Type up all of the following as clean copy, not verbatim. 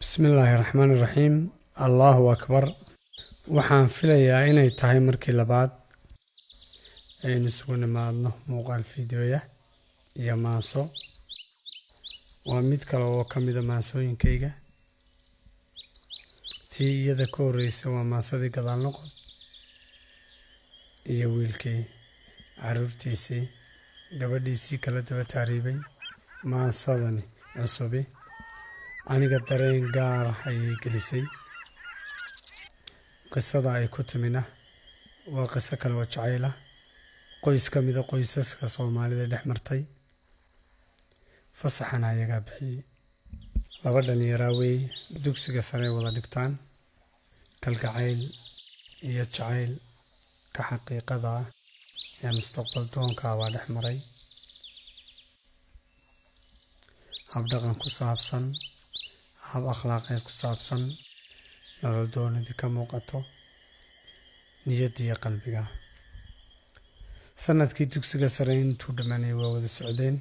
بسم الله الرحمن الرحيم. الله أكبر. waxaan filayaa inay tahay markii labaad aynu isugu nimaadno muuqaal fiidiyoya iyo maaso. waa mid kale oo ka mid ah maasooyinkayga. tii iyada ka horreysay waa maasadii gadaal noqod iyo wiilkii caruurtiisii gabadhiisii kala daba taariibay. maasadani cusubi aniga dareen gaar ah ayay gelisay. qisada ay ku timina waa qiso kale oo jacayl ah, qoys ka mid ah qoysaska Soomaalida dhex martay. fasaxana ayagaa bixiyey. laba dhalinyaro wey dugsiga sare wada dhigtaan. kalgacayl iyo jacayl ka xaqiiqada ah ee mustaqbal doonka waa dhex maray. hab dhaqan ku saabsan, hab akhlaaqeed ku saabsan, nolol doonidii ka muuqato, niyadda iyo qalbiga. sanadkii dugsiga sare intuu dhammaanay waa wada socdeen.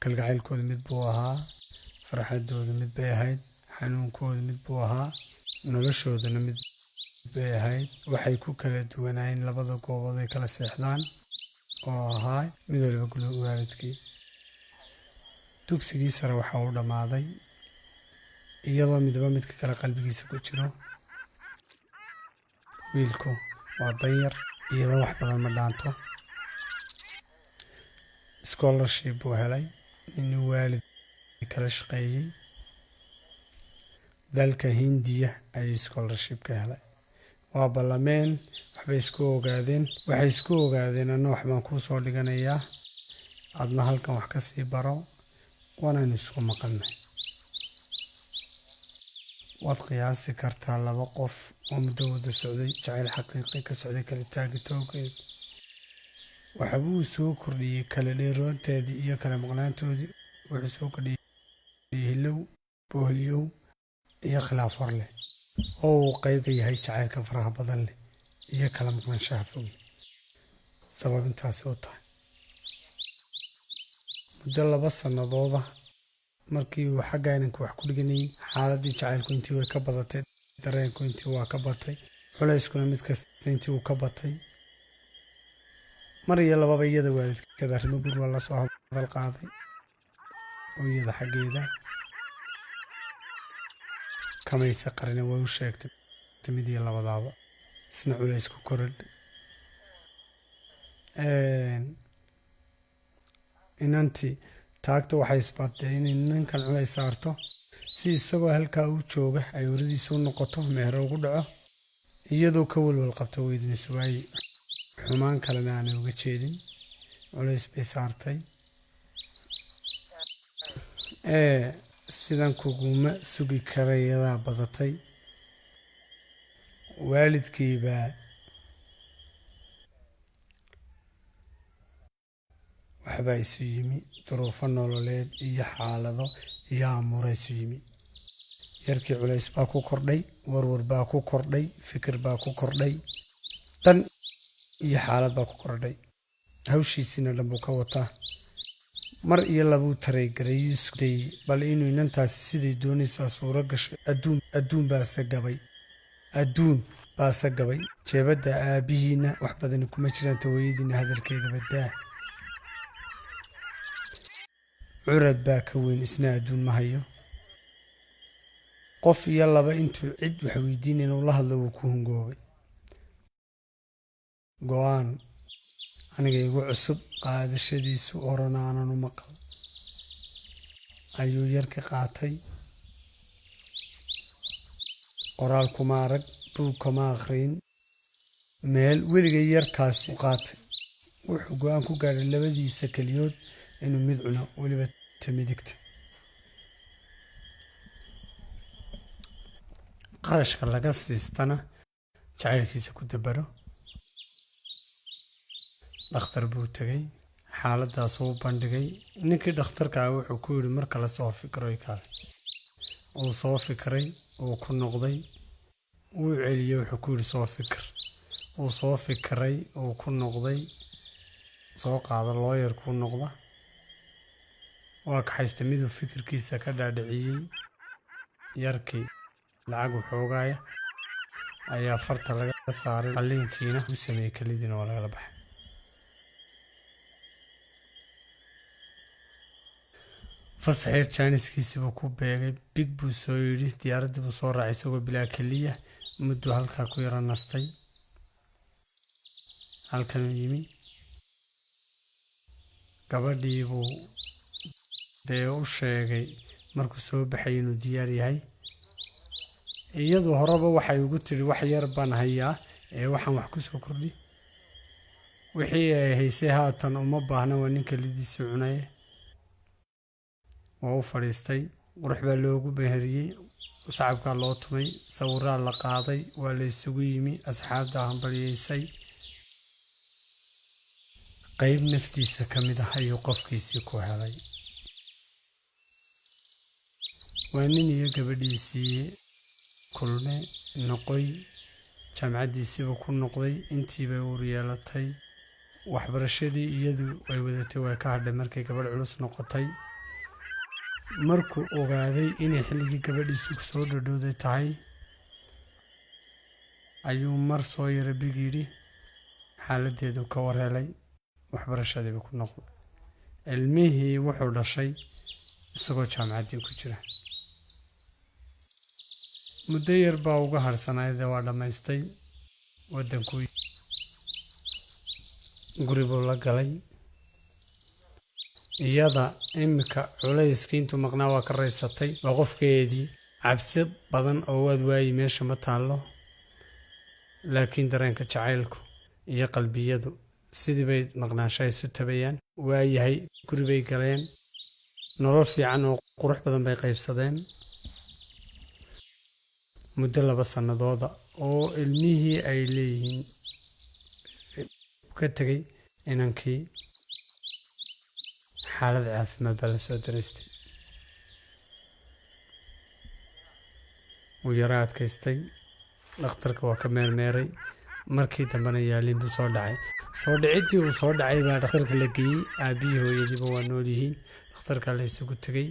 kalgacaylkooda mid buu ahaa, farxadooda mid bay ahayd, xanuunkooda mid buu ahaa, noloshoodana mid bay ahayd. waxay ku kala duwanaayeen labada goobood ay kala seexdaan oo ahaa mid walba guriga waalidkii. dugsigii sare waxa uu dhammaaday iyadoo midba midka kale qalbigiisa ku jiro. wiilku waa danyar, iyadoo wax badan ma dhaanto. scholarship buu helay inuu waalid kala shaqeeyey. dalka Hindiya ayuu scholarship ka helay. waa ballameen, waxay isku ogaadeen anna wax baan kuu soo dhiganayaa, adna halkan wax ka sii baro, waanaynu isku maqannay. waad qiyaasi kartaa laba qof oo muddo wada socday, jacayl xaqiiqi ka socday kala taagitoogeed. waxbuu soo kordhiyey kala dheeroonteedii iyo kala maqnaantoodii. wuxuu soo kordhiyey hilow, boholyow iyo khilaaf hor leh oo uu qayb ka yahay jacaylka faraha badan leh iyo kala maqnaanshaha fogi. sabab intaasi u tahay muddo 2 sannadooda markii uu xagga inanka wax ku dhiganayay, xaaladii jacaylku intii way ka badatay, dareenku intii waa ka batay, culayskuna mid kasta intii uu ka batay. mar iyo lababa iyada waalidkeeda arrimo guri waa la soo hadal qaaday oo iyada xaggeeda kamaysa qarina way u sheegtay mid iyo labadaaba. isna culaysku korodh. inantii taagta waxay isbaatay inay ninkan culays saarto si isagoo halkaa u jooga ay waradiisa u noqoto, meher ugu dhaco, iyadoo ka walwal qabta weydinayso waaye xumaan kalena aanay uga jeedin. culays bay saartay. sidan kuguma sugi karayadaa badatay. waalidkiibaa waxbaa isu yimi, duruufo nololeed iyo xaalado iyo amuura isu yimi. yarkii culays baa ku kordhay, warwar baa ku kordhay, fikir baa ku kordhay, dan iyo xaalad baa ku kordhay. hawshiisina dhan buu ka wataa. mar iyo labuu taraygareeyuu isku dayey bal inuu inantaasi siday doonaysaa suuro gasho. adduun baase gabay. jeebadda aabbihiina wax badani kuma jiraan, tawayadiina hadalkeeda badaa. curad baa ka weyn, isna adduun ma hayo. qof iyo laba intuu cid wax weydiinayn uu la hadlo wuu ku hungoobay. go-aan aniga igu cusub, qaadashadiisu horena aanan u maqal ayuu yarka qaatay. qoraal kuma arag, buug kama akhriyin, meel weligay yarkaasi u qaatay. wuxuu go-aan ku gaadhay labadiisa keliyood inuu mid cuno, weliba midigta. qarashka laga siistana jacaylkiisa ku dabaro. dhakhtar buu tegay, xaaladaas u bandhigay. ninkii dhakhtarka ah wuxuu ku yidhi mar kale soo fikroy kaale. uu soo fikray, uu ku noqday, wuu celiyey, wuxuu ku yidhi soo fikir. uu soo fikray, uu ku noqday, soo qaada looyarkuu noqda. waa kaxaysta miduu fikirkiisa ka dhaadhiciyey. yarkii lacag waxoogaaya ayaa farta laga saaray, qalliinkiina u sameeyey, kelidiina waa lagala baxay. fasaxeer jaaniskiisiibuu ku beegay, big buu soo yidhi, diyaaraddii buu soo raacay isagoo bilaa keliya. mudduu halkaa ku yara nastay, halkanuu yimi. gabadhii buu dee u sheegay markuu soo baxay inuu diyaar yahay. iyadu horeba waxay ugu tidhi wax yar baan hayaa ee waxaan wax ku soo kordhi. wixii ay haysay haatan uma baahna, waa nin kelidiisii cunaye. waa u fadhiistay, qurux baa loogu meheriyey, sacabkaa loo tumay, sawiraa la qaaday, waa la isugu yimi, asxaabtaa hambalyaysay. qayb naftiisa ka mid ah ayuu qofkiisii ku helay. waa nin iyo gabadhiisii kulme noqoy, jaamacaddiisiiba ku noqday, intiibay uur yeelatay. waxbarashadii iyadu ay wadatay way ka hadhay markay gabadh culus noqotay. markuu ogaaday inay xilligii gabadhiisu soo dhadhowday tahay, ayuu mar soo yara big yidhi, xaaladdeedu ka warhelay, waxbarashadiiba ku noqday. ilmihii wuxuu dhashay isagoo jaamacaddii ku jira. muddo yar baa uga harsanaydee waa dhammaystay. waddankuu guri buu la galay. iyada iminka culayskii intuu maqnaa waa ka raysatay, waa qofkeedii. cabsi badan oo waad waayi meesha ma taallo, laakiin dareenka jacaylku iyo qalbiyadu sidii bay maqnaanshaha isu tabayaan. waayahay, guri bay galeen, nolol fiican oo qurux badan bay qaybsadeen. muddo 2 sannadooda oo ilmihii ay leeyihiin ka tegay inankii, xaalad caafimaad baa la soo daraystay. wuu yara adkaystay, dhakhtarka waa ka meermeeray. markii dambena yaaliin buu soo dhacay. soo dhicidii uu soo dhacay baa dhakhtarka la geeyey. aabbihii hooyadiiba waa nool yihiin. dhakhtarka la isugu tegey.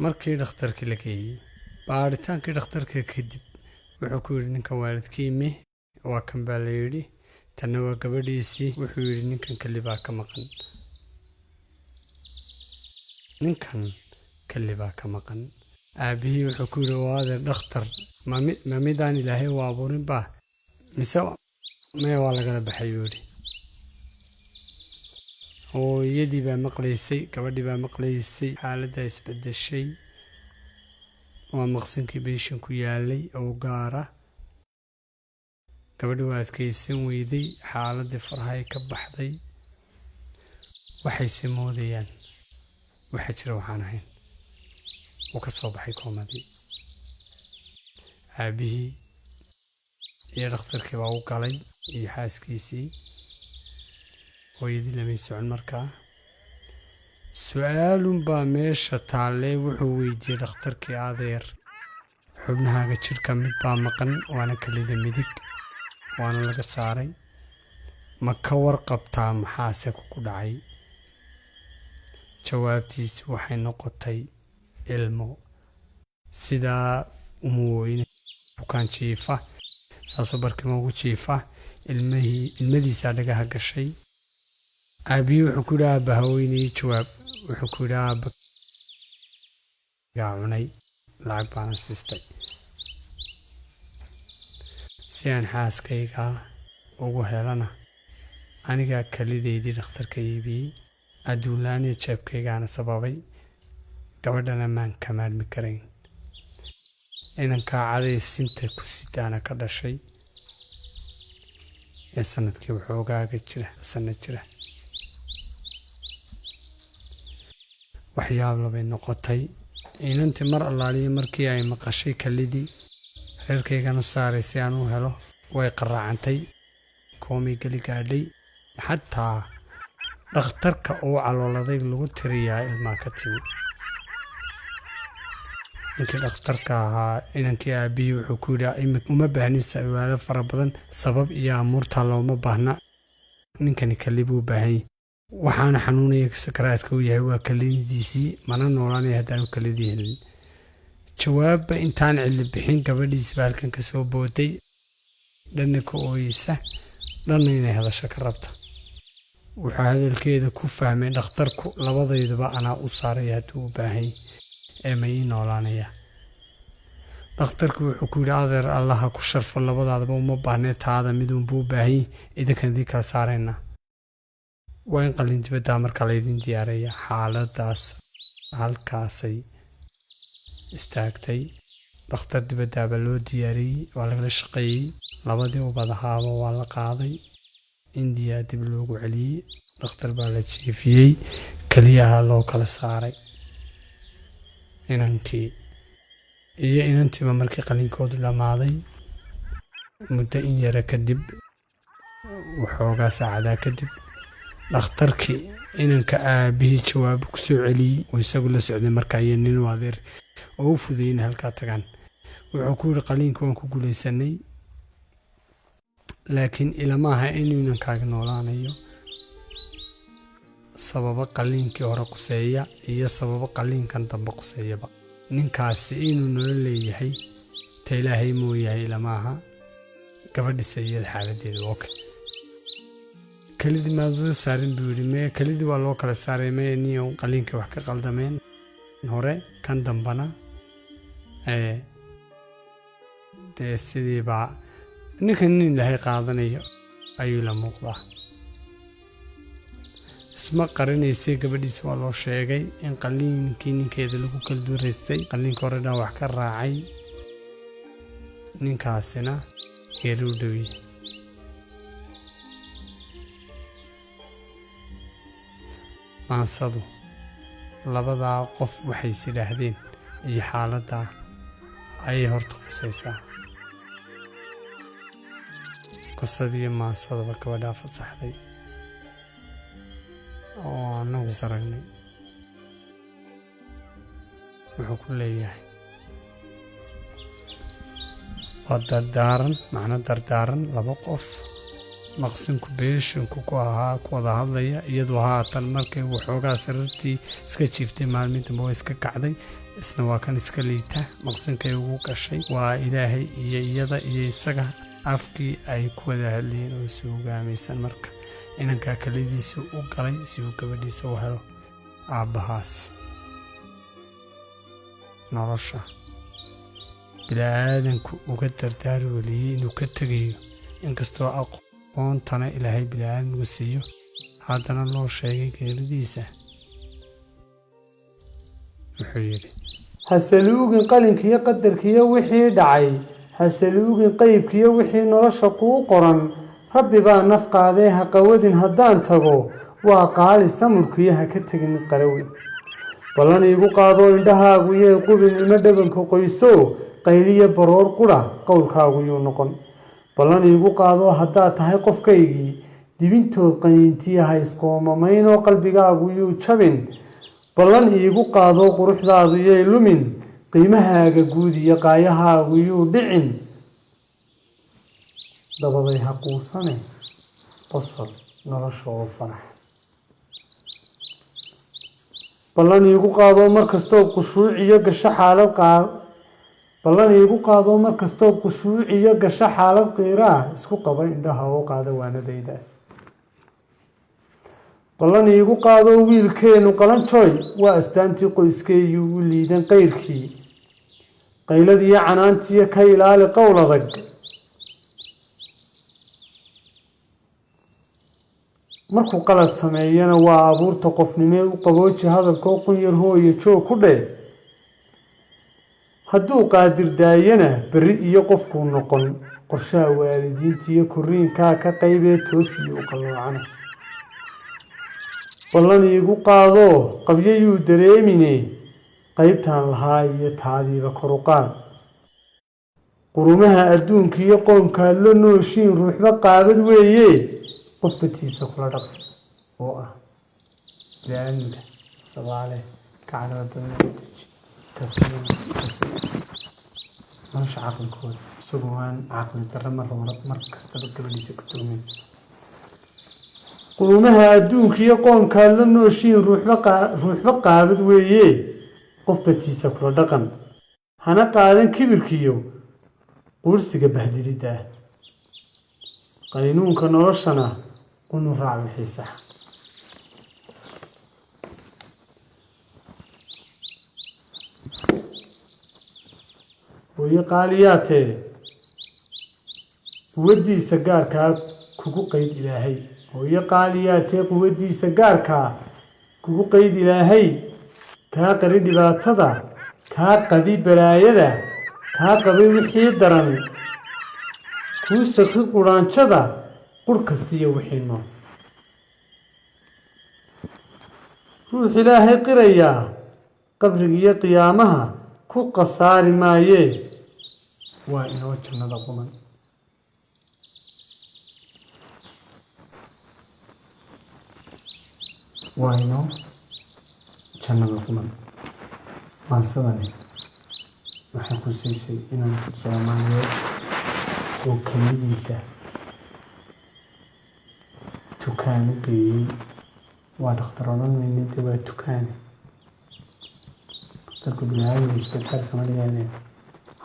markii dhakhtarkii la geeyey, baaritaankii dhakhtarka kadib wuxuu ku yidhi ninkan waalidkii mi waa kan baa la yidhi, tanna waa gabadhiisii. wuxuu yidhi ninkan keli baa ka maqan, ninkan keli baa ka maqan. aabbihii wuxuu ku yidhi waadeer dhakhtar, ma midaan ilaahay u abuurin baa mise maya waa lagala baxay buu yidhi. hooyadii baa maqlaysay, gabadhii baa maqlaysay. xaaladdaa isbedeshay. waa maqsinkii beeshin ku yaalay oo gaara. gabadhii waa adkaysan weyday, xaaladii farahay ka baxday. waxayse moodayaan waxa jira waxaan ahayn. wuu ka soo baxay koomadii. aabbihii iyo dhakhtarkii baa u galay iyo xaaskiisii. hooyadii lamay socon markaa. su-aalunbaa meesha taallee. wuxuu weydiiyey dhakhtarkii, adeer xubnahaaga jidhka mid baa maqan, waana kelida midig, waana laga saaray. ma ka warqabtaa maxaase ku dhacay? jawaabtiisi waxay noqotay ilmo. sidaa uma weyne, bukaan jiifa, saasoo barkima ugu jiifa. ilmadiisaa dhagaha gashay. aabbihii wuxuu ku yidhi aabba haweenayii jawaab. wuxuu ku yidhi aabba gaa cunay, lacag baana siistay si aan xaaskaygaa ugu helana. anigaa kelidaydii dhakhtarka iibiyey, adduunlaaniya jeebkaygaana sababay. gabadhana maan ka maarmi karayn. inankaa caday sinta ku sidaana ka dhashay ee sanadkii waxoogaaga sanad jira. waxyaab labay noqotay. inantii mar allaaliya markii ay maqashay kelidii reerkaygan u saaray si aan u helo, way qaraacantay, koomay geli gaadhay. xataa dhakhtarka uu calooladay lagu tiriyaa ilmaa ka timi. ninkii dhakhtarka ahaa inankii aabbihii wuxuu ku yidhi uma baahnin su'aalo fara badan, sabab iyo amuurtaa looma baahna. ninkani keli buu baahanyay, waxaana xanuunaya sakaraadka uu yahay waa kelidiisii, mana noolaanaya haddaanu kelidii helin. jawaabba intaan cilli bixin gabadhiis baa halkan ka soo booday dhanna ka ooyeysa dhanna inay hadasho ka rabta wuxuu hadalkeeda ku fahmay dhakhtarku labadeedaba anaa u saaraya hadduu u baahan ee ma ii noolaanaya dhakhtarku wuxuu ku yidhi adeer allaha ku sharfo labadaadaba uma baahnee taada midunbuu u baahan idinkan idin kala saaraynaa waa in qalin dibaddaa marka laydin diyaaraya xaaladaas halkaasay istaagtay dhakhtar dibaddaaba loo diyaariyey waa lagala shaqeeyey labadii ubadahaaba waa la qaaday indiya dib loogu celiyey dhakhtar baa la jiifiyey keliyaha loo kala saaray inankii iyo inantiiba markii qalinkoodu dhammaaday muddo in yara kadib waxoogaa saacadaa kadib dhakhtarkii inanka aabihii jawaab ku soo celiyey oo isagu la socday markaa iyo nin u adeer oo u fudeeyey inay halkaa tagaan wuxuu ku yidhi qaliinka waan ku guulaysanay laakiin ilama aha inuu inankaaga noolaanayo sababo qaliinkii hore quseeya iyo sababo qaliinkan dambe quseeyaba ninkaasi inuu nolol leeyahay ta ilaahay mooyahay ilama aha gabadhiisa iyada xaaladeeda oka kelidii maadada saarin buu yidhi mee kelidii waa loo kala saaray mee niyow qaliinkii wax ka qaldameen hore kan dambana dee sidiibaa ninkan nin ilaahay qaadanayo ayuu la muuqdaa isma qarinaysay gabadhiisa waa loo sheegay in qaliinkii ninkeeda lagu kala duuraystay qaliinka hore dhan wax ka raacay ninkaasina geeri u dhowiyey maansadu labadaa qof waxay is idhaahdeen iyo xaaladdaa ayay horta qusaysaa qisadii maansadaba gabadhaa fasaxday oo annagu is aragnay wuxuu ku leeyahay waa dardaaran macno dardaaran laba qof maqsinku beeshinku ku ahaa ku wada hadlaya iyadoo haatan markay waxoogaa sariirtii iska jiiftay maalmin dambe waa iska kacday isna waa kan iska liita maqsinkay ugu gashay waa ilaahay iyo iyada iyo isaga afkii ay ku wada hadlayeen oo isu hogaamaysan marka inankaa kalidiisa u galay si uu gabadhiisa u helo aabbahaas nolosha bilaadanku uga dardaari weliyey inuu ka tegayo inkastoo aqoontana ilaahay bilaadanku siiyo haddana loo sheegay geeridiisa wuxuu yidhi hasaluugin qalinkiiyo qadarkiiyo wixii dhacay hasaluugin qaybkiiyo wixii nolosha kuu qoran rabbi baa naf qaadee ha qawadin haddaan tago waa qaali samurkiyo ha ka tegin mid qaraweyn ballan iigu qaadoo indhahaagu yay qubin ilmo dhabanka qoyso qayliyo baroor qudha qowlkaagu yuu noqon ballan iigu qaadoo haddaad tahay qofkaygii dibintood qaniintiya ha isqoomamaynoo qalbigaagu yuu jabin ballan iigu qaadoo quruxdaadu yay lumin qiimahaaga guud iyo qaayahaagu yuu dhicin dabaday ha quusane qosol nolosha oo farax ballan iigu qaadoo markastood khushuuciyo gasho xaalad qiiraa isku qaba indhaha oo qaada waanadaydaas ballan iigu qaadoo wiilkeennu qalanjooy waa astaantii qoyskeeyuu u liidan qayrkii qayladiiyo canaantiyo ka ilaali qowl adag markuu qalad sameeyana waa abuurta qofnimee u qabooji hadalkoo qunyar hooyo joog ku dheh hadduu qaadir daayana berri iyo qofkuu noqon qorshaha waalidiinta iyo korriinkaa ka qaybee toosiyo u qalloocana ballan iigu qaadoo qabyayuu dareemine qaybtaan lahaa iyo taadiiba koruqaad qurumaha adduunka iyo qoomkaad la nooshiin ruuxba qaabad weeye qof batiisa kula dhaq oo ah biniaadamka sabaale nolosha caqligooda isagoo aan caqli darro mar kastaba gabadhiisa ku toomin qurumaha adduunka iyo qoomkaad la nooshiin ruuxba qaabad weeye qof batiisa kula dhaqan hana qaadan kibirkiyo quursiga bahdilidda ah qaynuunka noloshana unu raac wixii sax hooyo qaaliyaatee quwaddiisa gaarkaa kugu qayd ilaahay hooyo qaaliyaatee quwaddiisa gaarkaa kugu qayd ilaahay kaa qari dhibaatada kaa qadi balaayada kaa qabay wixii daran kuu sakri quraanjada qur kastiyo wixii nool ruux ilaahay qirayaa qabrigiiyo qiyaamaha ku qasaari maayee waa inoo jannada quman waa inoo jannada quman maansadani waxay xusaysay inaan Soomaaliyeed oo keligiisa tukaan u geeyey waa dhakhtar odhan weynida waa tukaane dhakhtarku biniaadamka isbitaalka kama dhigaane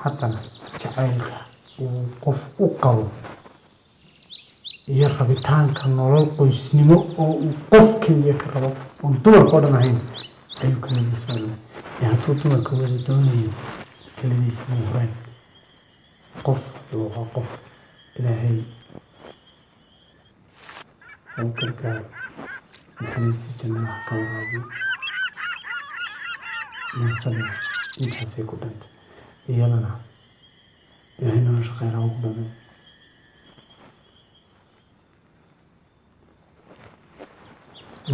haddana jacaylka uu qof u qabo iyo rabitaanka nolol qoysnimo oo uu qof keliya ka rabo oon dumarka oo dhan ahayn ayuu keligiisa ee hadduu dumarka wada doonayo keligiisa ma huraan qof waa qof ilaahay u gargaar naxariista jannada ka waraabiyo mansada intaasay ku dhantay iyadana ilaahay nolosha khayra ugu dhamay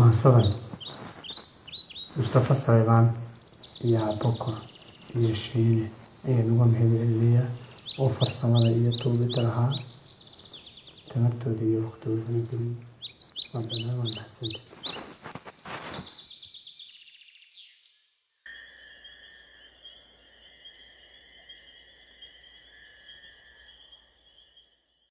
mansadan Mustafa Saleebaan iyo Abokor iyo Shiine ayaa nagu mahadceliyaa oo farsamada iyo toobita lahaa tamartooda iyo waqtigooda geliyay waa banaan wanaagsan